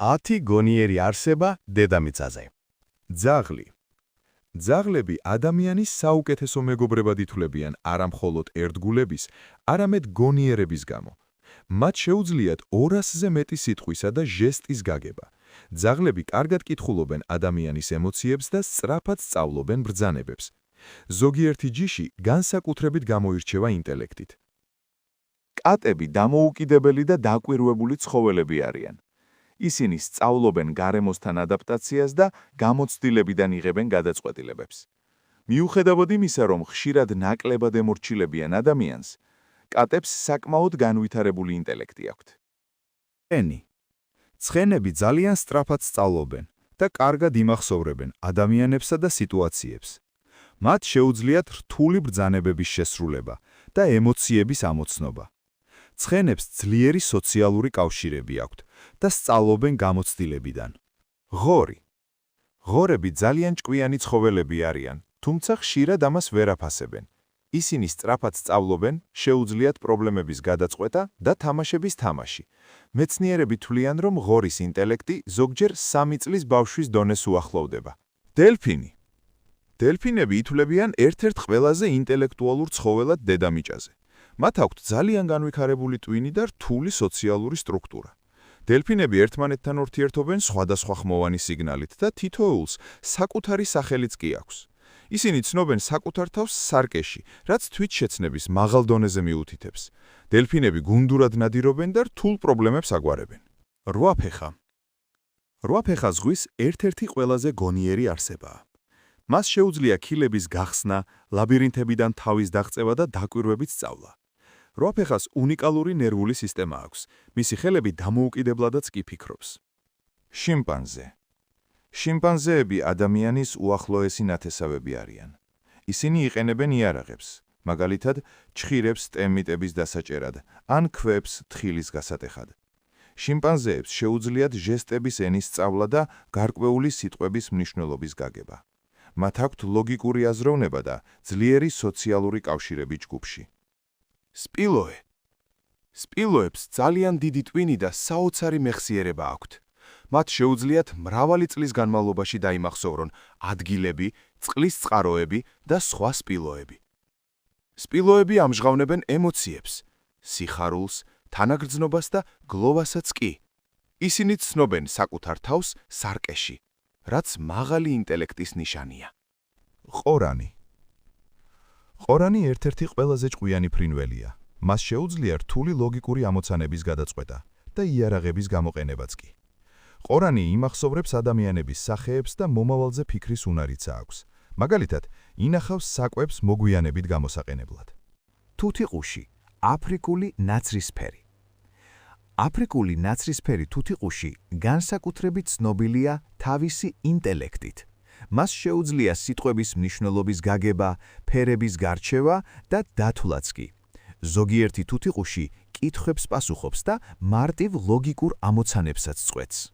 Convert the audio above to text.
10 გონიერი არსება დედამიწაზე. ძაღლი. ძაღლები ადამიანის საუკეთესო მეგობრებად ითვლებიან არა მხოლოდ ერთგულების, არამედ გონიერების გამო. მათ შეუძლიათ 200-ზე მეტი სიტყვისა და ჟესტის გაგება. ძაღლები კარგად კითხულობენ ადამიანის ემოციებს და სწრაფად სწავლობენ ბრძანებებს. ზოგიერთი ჯიში განსაკუთრებით გამოირჩევა ინტელექტით. კატები დამოუკიდებელი და დაკვირვებული ცხოველები არიან. ისინი სწავლობენ გარემოსთან ადაპტაციას და გამოცდილებიდან იღებენ გადაწყვეტილებებს. მიუხედავად იმისა, რომ ხშირად ნაკლებად ემორჩილებიან ადამიანს, კატებს საკმაოდ განვითარებული ინტელექტი აქვთ. ენი. ცხენები ძალიან სწრაფად სწავლობენ და კარგად იმახსოვრებენ ადამიანებსა და სიტუაციებს. მათ შეუძლიათ რთული ბრძანებების შესრულება და ემოციების ამოცნობა. ცხენებს ძლიერი სოციალური კავშირები აქვთ და სწავლობენ გამოცდილებიდან. ღორი. ღორები ძალიან ჭკვიანი ცხოველები არიან, თუმცა ხშირად ამას ვერ აფასებენ. ისინი სწრაფად სწავლობენ, შეუძლიათ პრობლემების გადაწყვეტა და თამაშების თამაში. მეცნიერები თვლიან, რომ ღორის ინტელექტი ზოგჯერ 3 წლის ბავშვის დონეს უახლოვდება. დელფინი. დელფინები ითვლებიან ერთ-ერთ ყველაზე ინტელექტუალურ ცხოველად დედამიწაზე. მათ აქვთ ძალიან განვითარებული ტვინი და რთული სოციალური სტრუქტურა. დელფინები ერთმანეთთან ურთიერთობენ სხვადასხვა ხმოვანი სიგნალით და თითოეულს საკუთარი სახელიც კი აქვს. ისინი ცნობენ საკუთარ თავს სარკეში, რაც თვითშეცნების მაღალ დონეზე მიუთითებს. დელფინები გუნდურად ნადირობენ და რთულ პრობლემებს აგვარებენ. რვაფეხა. რვაფეხა ზღვის ერთ-ერთი ყველაზე გონიერი არსებაა. მას შეუძლია ქილების გახსნა, ლაბირინთებიდან თავის დაღწევა და დაკვირვებით სწავლა. რვაფეხას უნიკალური ნერვული სისტემა აქვს. მისი ხელები დამოუკიდებლადაც კი ფიქრობს. შიმპანზე. შიმპანზეები ადამიანის უახლოესი ნათესავები არიან. ისინი იყენებენ იარაღებს, მაგალითად, ჩხირებს ტერმიტების დასაჭერად, ან ქვებს თხილის გასატეხად. შიმპანზეებს შეუძლიათ ჟესტების ენის სწავლა და გარკვეული სიტყვების მნიშვნელობის გაგება. მათ აქვთ ლოგიკური აზროვნება და ძლიერი სოციალური კავშირები ჯგუფში. სპილოე. სპილოებს ძალიან დიდი ტვინი და საოცარი მეხსიერება აქვთ. მათ შეუძლიათ მრავალი წლის განმავლობაში დაიმახსოვრონ ადგილები, წყლის წყაროები და სხვა სპილოები. სპილოები ამჟღავნებენ ემოციებს, სიხარულს, თანაგრძნობას და გლოვასაც კი. ისინი ცნობენ საკუთარ თავს სარკეში, რაც მაღალი ინტელექტის ნიშანია. ყორანი. ყორანი ერთ-ერთი ყველაზე ჭკვიანი ფრინველია. მას შეუძლია რთული ლოგიკური ამოცანების გადაწყვეტა და იარაღების გამოყენებაც კი. ყორანი იმახსოვრებს ადამიანების სახეებს და მომავალზე ფიქრის უნარიც აქვს. მაგალითად, ინახავს საკვებს მოგვიანებით გამოსაყენებლად. თუთიყუში, აფრიკული ნაცრისფერი. აფრიკული ნაცრისფერი თუთიყუში განსაკუთრებით ცნობილია თავისი ინტელექტით. მას შეუძლია სიტყვების მნიშვნელობის გაგება, ფერების გარჩევა და დათვლაც კი. ზოგიერთი თუთიყუში კითხვებს პასუხობს და მარტივ ლოგიკურ ამოცანებსაც წყვეტს.